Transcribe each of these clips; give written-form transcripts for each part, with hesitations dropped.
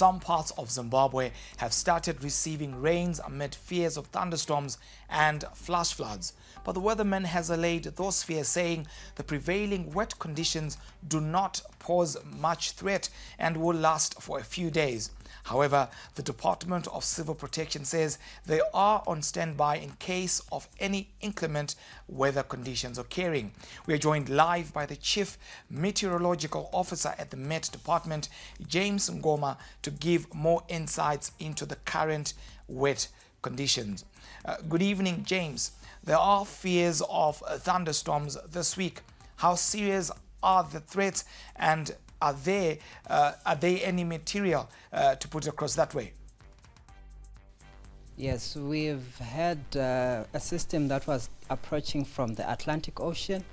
some parts of Zimbabwe have started receiving rains amid fears of thunderstorms and flash floods. But the weatherman has allayed those fears, saying the prevailing wet conditions do not pose much threat and will last for a few days. However, the Department of Civil Protection says they are on standby in case of any inclement weather conditions occurring. We are joined live by the Chief Meteorological Officer at the Met Department, James Ngoma, to give more insights into the current wet conditions. Good evening, James. There are fears of thunderstorms this week. How serious are the threats, and are there any material to put across that way? Yes, we've had a system that was approaching from the Atlantic Ocean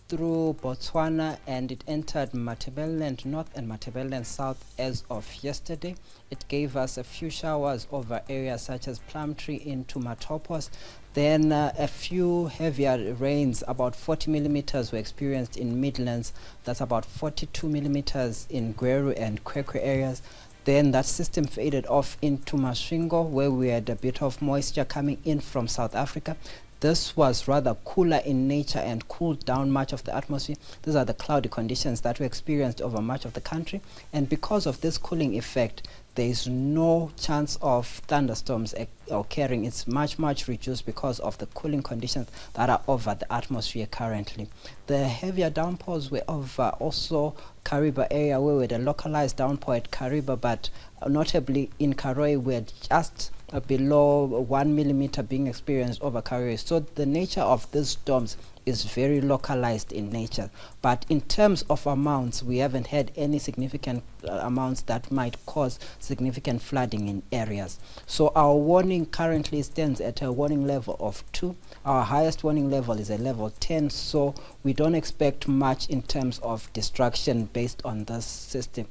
through Botswana, and it entered Matabeleland North and Matabeleland South as of yesterday. It gave us a few showers over areas such as Plumtree into Matopos. Then a few heavier rains, about 40 millimeters, were experienced in Midlands. That's about 42 millimeters in Gweru and Kwekwe areas. Then that system faded off into Masvingo, where we had a bit of moisture coming in from South Africa. This was rather cooler in nature and cooled down much of the atmosphere. These are the cloudy conditions that we experienced over much of the country. And because of this cooling effect, there is no chance of thunderstorms occurring. It's much reduced because of the cooling conditions that are over the atmosphere currently. The heavier downpours were over also Kariba area, where we had a localized downpour at Kariba, but notably in Karoi we had just below 1 millimeter being experienced over Karoi. So the nature of these storms is very localized in nature, but in terms of amounts, we haven't had any significant amounts that might cause significant flooding in areas. So our warning currently stands at a warning level of 2. Our highest warning level is a level 10, so we don't expect much in terms of destruction based on this system.